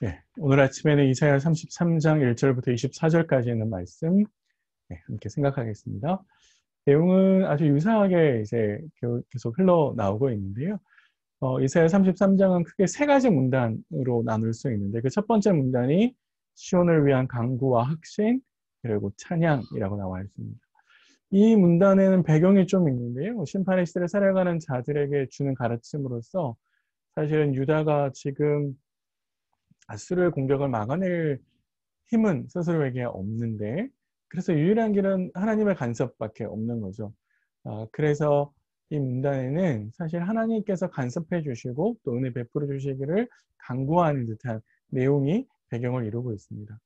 네, 오늘 아침에는 이사야 33장 1절부터 24절까지 있는 말씀 함께 생각하겠습니다. 내용은 아주 유사하게 이제 계속 흘러나오고 있는데요. 이사야 33장은 크게 세 가지 문단으로 나눌 수 있는데 그 첫 번째 문단이 시온을 위한 강구와 확신 그리고 찬양이라고 나와 있습니다. 이 문단에는 배경이 좀 있는데요. 심판의 시대를 살아가는 자들에게 주는 가르침으로써 사실은 유다가 지금 아수르의 공격을 막아낼 힘은 스스로에게 없는데 그래서 유일한 길은 하나님의 간섭밖에 없는 거죠. 그래서 이 문단에는 사실 하나님께서 간섭해 주시고 또 은혜 베풀어 주시기를 간구하는 듯한 내용이 배경을 이루고 있습니다.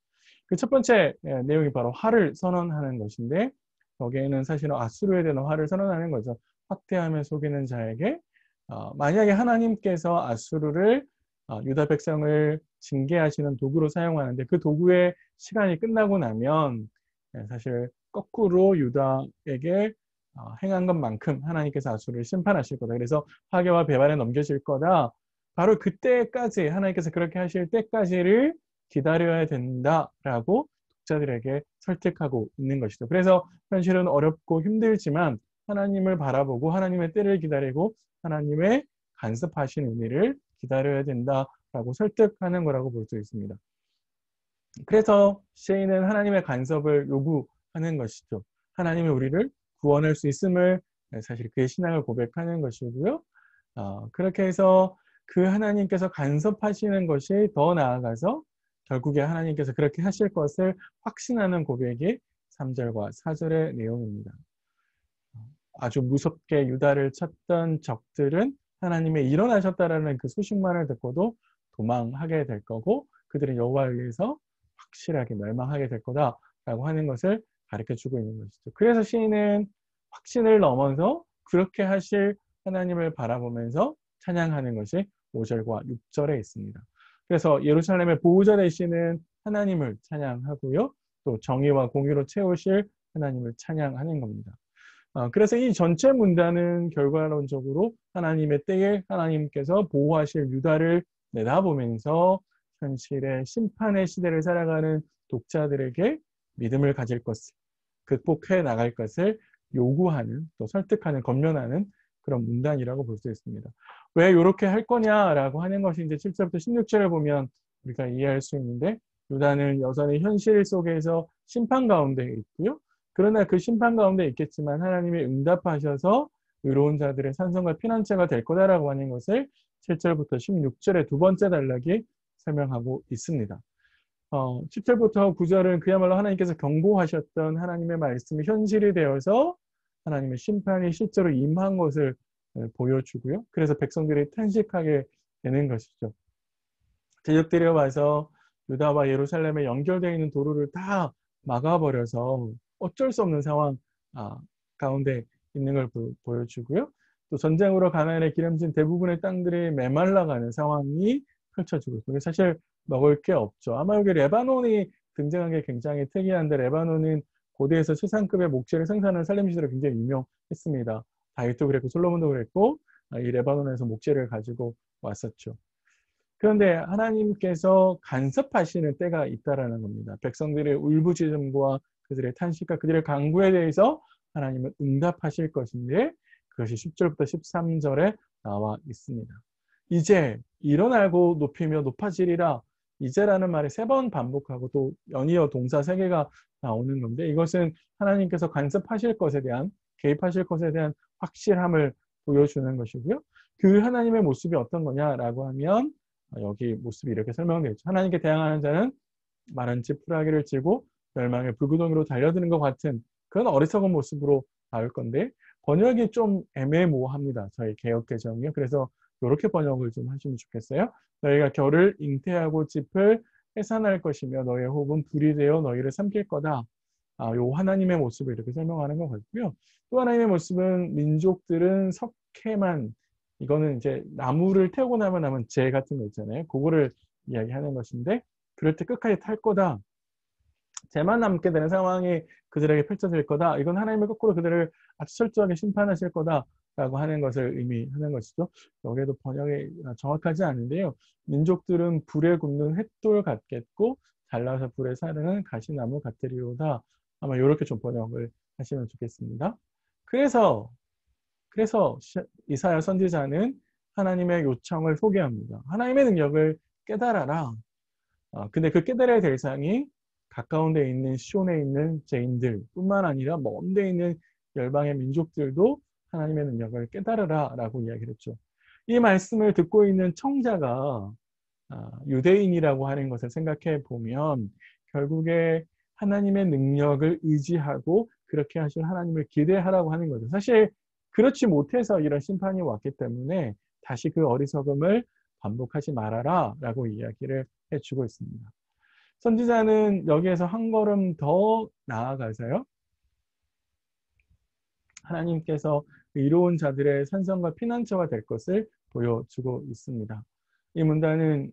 그 첫 번째 내용이 바로 화를 선언하는 것인데 거기에는 사실은 아수르에 대한 화를 선언하는 거죠. 확대하며 속이는 자에게 만약에 하나님께서 아수르를 유다 백성을 징계하시는 도구로 사용하는데 그 도구의 시간이 끝나고 나면 사실 거꾸로 유다에게 행한 것만큼 하나님께서 아수르를 심판하실 거다. 그래서 화개와 배반에 넘겨질 거다. 바로 그때까지 하나님께서 그렇게 하실 때까지를 기다려야 된다라고 독자들에게 설득하고 있는 것이죠. 그래서 현실은 어렵고 힘들지만 하나님을 바라보고 하나님의 때를 기다리고 하나님의 간섭하신 은혜를 기다려야 된다라고 설득하는 거라고 볼 수 있습니다. 그래서 시인은 하나님의 간섭을 요구하는 것이죠. 하나님이 우리를 구원할 수 있음을 사실 그의 신앙을 고백하는 것이고요. 그렇게 해서 그 하나님께서 간섭하시는 것이 더 나아가서 결국에 하나님께서 그렇게 하실 것을 확신하는 고백이 3절과 4절의 내용입니다. 아주 무섭게 유다를 쳤던 적들은 하나님의 일어나셨다라는 그 소식만을 듣고도 도망하게 될 거고 그들은 여호와에 의해서 확실하게 멸망하게 될 거다라고 하는 것을 가르쳐주고 있는 것이죠. 그래서 시인은 확신을 넘어서 그렇게 하실 하나님을 바라보면서 찬양하는 것이 5절과 6절에 있습니다. 그래서 예루살렘의 보호자 되시는 하나님을 찬양하고요. 또 정의와 공의로 채우실 하나님을 찬양하는 겁니다. 그래서 이 전체 문단은 결과론적으로 하나님의 때에 하나님께서 보호하실 유다를 내다보면서 현실의 심판의 시대를 살아가는 독자들에게 믿음을 가질 것을 극복해 나갈 것을 요구하는 또 설득하는 권면하는 그런 문단이라고 볼 수 있습니다. 왜 이렇게 할 거냐라고 하는 것이 이제 7절부터 16절을 보면 우리가 이해할 수 있는데 유다는 여전히 현실 속에서 심판 가운데 있고요. 그러나 그 심판 가운데 있겠지만 하나님이 응답하셔서 의로운 자들의 산성과 피난처가 될 거다라고 하는 것을 7절부터 16절의 두 번째 단락이 설명하고 있습니다. 10절부터 9절은 그야말로 하나님께서 경고하셨던 하나님의 말씀이 현실이 되어서 하나님의 심판이 실제로 임한 것을 보여주고요. 그래서 백성들이 탄식하게 되는 것이죠. 제적들이 와서 유다와 예루살렘에 연결되어 있는 도로를 다 막아버려서 어쩔 수 없는 상황 가운데 있는 걸 보여주고요. 또 전쟁으로 가나안에 기름진 대부분의 땅들이 메말라가는 상황이 펼쳐지고 있습니다. 사실 먹을 게 없죠. 아마 여기 레바논이 등장한 게 굉장히 특이한데 레바논은 고대에서 최상급의 목재를 생산하는 산림시설로 굉장히 유명했습니다. 다윗도 그랬고 솔로몬도 그랬고 이 레바논에서 목재를 가지고 왔었죠. 그런데 하나님께서 간섭하시는 때가 있다라는 겁니다. 백성들의 울부짖음과 그들의 탄식과 그들의 간구에 대해서 하나님은 응답하실 것인데 그것이 10절부터 13절에 나와 있습니다. 이제 일어나고 높이며 높아지리라 이제라는 말을 3번 반복하고 또 연이어 동사 3개가 나오는 건데 이것은 하나님께서 간섭하실 것에 대한 개입하실 것에 대한 확실함을 보여주는 것이고요. 그 하나님의 모습이 어떤 거냐라고 하면 여기 모습이 이렇게 설명되어 있죠. 하나님께 대항하는 자는 마른 지푸라기를 쥐고 멸망의 불구덩이로 달려드는 것 같은 그런 어리석은 모습으로 나올 건데 번역이 좀 애매모호합니다. 저희 개역개정이요. 그래서 이렇게 번역을 좀 하시면 좋겠어요. 너희가 겨를 잉태하고 짚을 해산할 것이며 너희의 호흡은 불이 되어 너희를 삼킬 거다. 요 하나님의 모습을 이렇게 설명하는 것 같고요. 또 하나님의 모습은 민족들은 석회만 이거는 이제 나무를 태우고 나면 남은 재 같은 거 있잖아요. 그거를 이야기하는 것인데 그럴 때 끝까지 탈 거다. 재만 남게 되는 상황이 그들에게 펼쳐질 거다. 이건 하나님의 거꾸로 그들을 아주 철저하게 심판하실 거다. 라고 하는 것을 의미하는 것이죠. 여기에도 번역이 정확하지 않은데요. 민족들은 불에 굽는 횃돌 같겠고 잘라서 불에 사르는 가시나무 같으리로다. 아마 이렇게 좀 번역을 하시면 좋겠습니다. 그래서 이사야 선지자는 하나님의 요청을 소개합니다. 하나님의 능력을 깨달아라. 근데 그 깨달아야 될 대상이 가까운 데 있는 시온에 있는 죄인들 뿐만 아니라 먼 데 있는 열방의 민족들도 하나님의 능력을 깨달으라 라고 이야기를 했죠. 이 말씀을 듣고 있는 청자가 유대인이라고 하는 것을 생각해 보면 결국에 하나님의 능력을 의지하고 그렇게 하실 하나님을 기대하라고 하는 거죠. 사실 그렇지 못해서 이런 심판이 왔기 때문에 다시 그 어리석음을 반복하지 말아라 라고 이야기를 해주고 있습니다. 선지자는 여기에서 한 걸음 더 나아가서요. 하나님께서 이로운 자들의 산성과 피난처가 될 것을 보여주고 있습니다. 이 문단은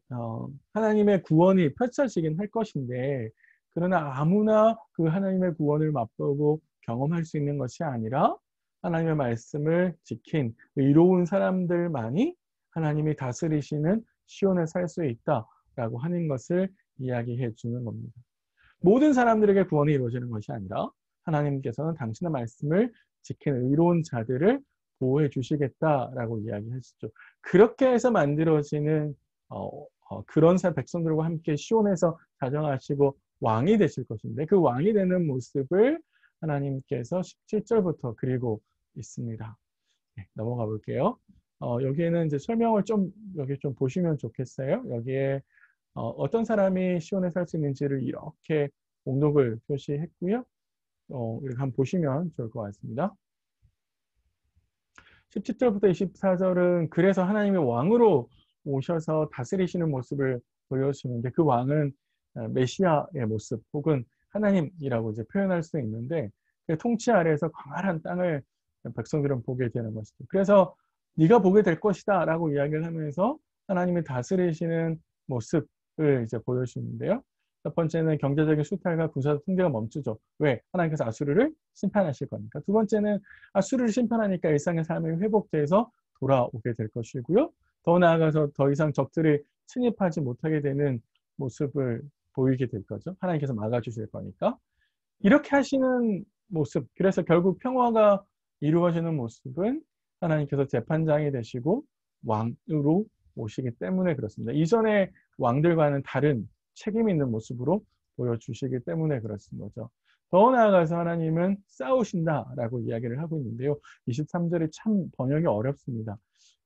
하나님의 구원이 펼쳐지긴 할 것인데 그러나 아무나 그 하나님의 구원을 맛보고 경험할 수 있는 것이 아니라 하나님의 말씀을 지킨 의로운 사람들만이 하나님이 다스리시는 시온에 살 수 있다라고 하는 것을 이야기해 주는 겁니다. 모든 사람들에게 구원이 이루어지는 것이 아니라 하나님께서는 당신의 말씀을 지키는 의로운 자들을 보호해 주시겠다라고 이야기하시죠. 그렇게 해서 만들어지는 그런 백성들과 함께 시온에서 자정하시고 왕이 되실 것인데 그 왕이 되는 모습을 하나님께서 17절부터 그리고 있습니다. 네, 넘어가 볼게요. 여기에는 이제 설명을 여기 좀 보시면 좋겠어요. 여기에 어떤 사람이 시온에 살 수 있는지를 이렇게 목록을 표시했고요. 이렇게 한번 보시면 좋을 것 같습니다. 17절부터 24절은 그래서 하나님이 왕으로 오셔서 다스리시는 모습을 보여주시는데 그 왕은 메시아의 모습 혹은 하나님이라고 이제 표현할 수 있는데 그 통치 아래에서 광활한 땅을 백성들은 보게 되는 것이죠. 그래서 네가 보게 될 것이다 라고 이야기를 하면서 하나님이 다스리시는 모습을 이제 보여주는데요. 첫 번째는 경제적인 수탈과 군사 통제가 멈추죠. 왜? 하나님께서 아수르를 심판하실 거니까. 두 번째는 아수르를 심판하니까 일상의 삶이 회복돼서 돌아오게 될 것이고요. 더 나아가서 더 이상 적들이 침입하지 못하게 되는 모습을 보이게 될 거죠. 하나님께서 막아주실 거니까. 이렇게 하시는 모습, 그래서 결국 평화가 이루어지는 모습은 하나님께서 재판장이 되시고 왕으로 오시기 때문에 그렇습니다. 이전의 왕들과는 다른 책임 있는 모습으로 보여주시기 때문에 그렇습니다. 더 나아가서 하나님은 싸우신다라고 이야기를 하고 있는데요. 23절이 참 번역이 어렵습니다.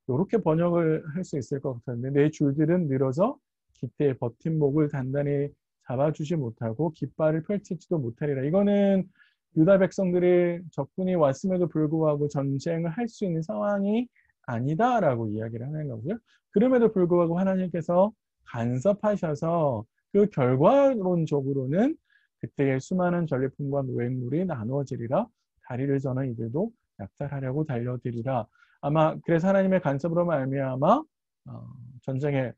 이렇게 번역을 할 수 있을 것 같은데 내 줄들은 늘어서 기태의 버팀목을 단단히 잡아주지 못하고 깃발을 펼치지도 못하리라. 이거는 유다 백성들이 적군이 왔음에도 불구하고 전쟁을 할 수 있는 상황이 아니다라고 이야기를 하는 거고요. 그럼에도 불구하고 하나님께서 간섭하셔서 그 결과론적으로는 그때의 수많은 전리품과 노획물이 나누어지리라. 다리를 저는 이들도 약탈하려고 달려들이라. 아마 그래서 하나님의 간섭으로 말미암아 전쟁에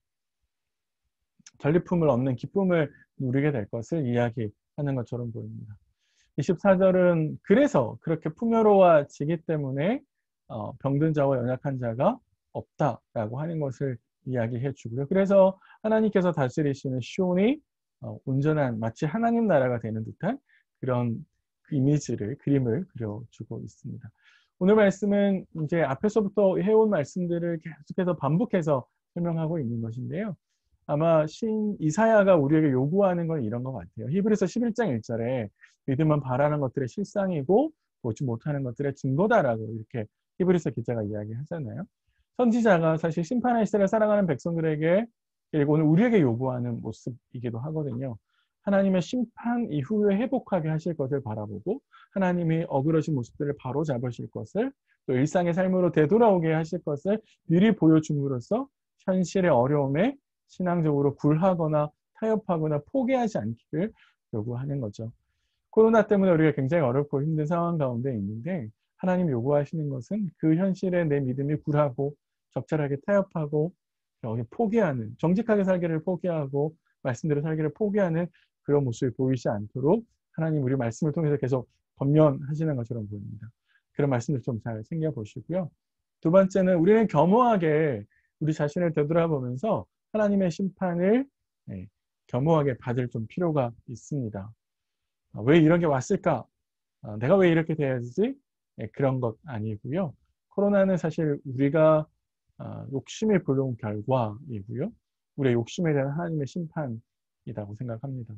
전리품을 얻는 기쁨을 누리게 될 것을 이야기하는 것처럼 보입니다. 24절은 그래서 그렇게 풍요로워지기 때문에 병든 자와 연약한 자가 없다라고 하는 것을 이야기해 주고요. 그래서 하나님께서 다스리시는 시온이 온전한 마치 하나님 나라가 되는 듯한 그런 그림을 그려주고 있습니다. 오늘 말씀은 이제 앞에서부터 해온 말씀들을 계속해서 반복해서 설명하고 있는 것인데요. 아마 신 이사야가 우리에게 요구하는 건 이런 것 같아요. 히브리서 11장 1절에 믿음은 바라는 것들의 실상이고 보지 못하는 것들의 증거다라고 이렇게 히브리서 기자가 이야기하잖아요. 선지자가 사실 심판의 시대를 살아가는 백성들에게 그리고 오늘 우리에게 요구하는 모습이기도 하거든요. 하나님의 심판 이후에 회복하게 하실 것을 바라보고 하나님이 어그러진 모습들을 바로 잡으실 것을 또 일상의 삶으로 되돌아오게 하실 것을 미리 보여줌으로써 현실의 어려움에 신앙적으로 굴하거나 타협하거나 포기하지 않기를 요구하는 거죠. 코로나 때문에 우리가 굉장히 어렵고 힘든 상황 가운데 있는데 하나님 요구하시는 것은 그 현실에 내 믿음이 굴하고 적절하게 타협하고 여기 포기하는 정직하게 살기를 포기하고 말씀대로 살기를 포기하는 그런 모습이 보이지 않도록 하나님 우리 말씀을 통해서 계속 권면하시는 것처럼 보입니다. 그런 말씀들 좀 잘 챙겨보시고요. 두 번째는 우리는 겸허하게 우리 자신을 되돌아보면서 하나님의 심판을 겸허하게 받을 좀 필요가 있습니다. 왜 이런 게 왔을까? 내가 왜 이렇게 돼야지? 그런 것 아니고요. 코로나는 사실 우리가 욕심에 불러온 결과이고요. 우리의 욕심에 대한 하나님의 심판이라고 생각합니다.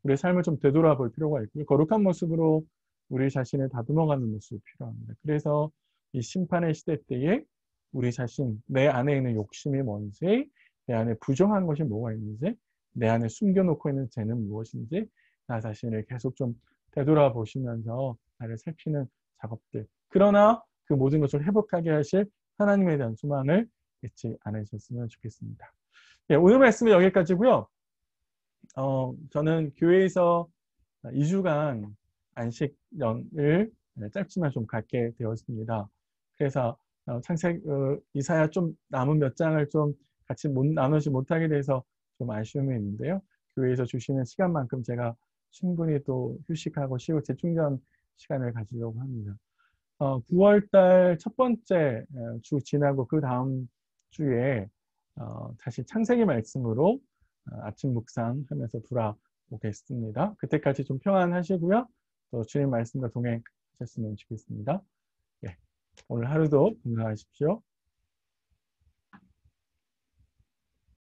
우리의 삶을 좀 되돌아볼 필요가 있고요. 거룩한 모습으로 우리 자신을 다듬어가는 모습이 필요합니다. 그래서 이 심판의 시대 때에 우리 자신, 내 안에 있는 욕심이 뭔지, 내 안에 부정한 것이 뭐가 있는지, 내 안에 숨겨놓고 있는 죄는 무엇인지, 나 자신을 계속 좀 되돌아보시면서 나를 살피는 작업들. 그러나 그 모든 것을 회복하게 하실 하나님에 대한 소망을 잊지 않으셨으면 좋겠습니다. 예, 오늘 말씀은 여기까지고요. 저는 교회에서 2주간 안식년을 짧지만 좀 갖게 되었습니다. 그래서 이사야 좀 남은 몇 장을 좀 같이 나누지 못하게 돼서 좀 아쉬움이 있는데요. 교회에서 주시는 시간만큼 제가 충분히 또 휴식하고 쉬고 재충전 시간을 가지려고 합니다. 9월달 첫 번째 주 지나고 그 다음 주에 다시 창세기 말씀으로 아침 묵상하면서 돌아오겠습니다. 그때까지 좀 평안하시고요. 또 주님 말씀과 동행하셨으면 좋겠습니다. 예, 오늘 하루도 건강하십시오.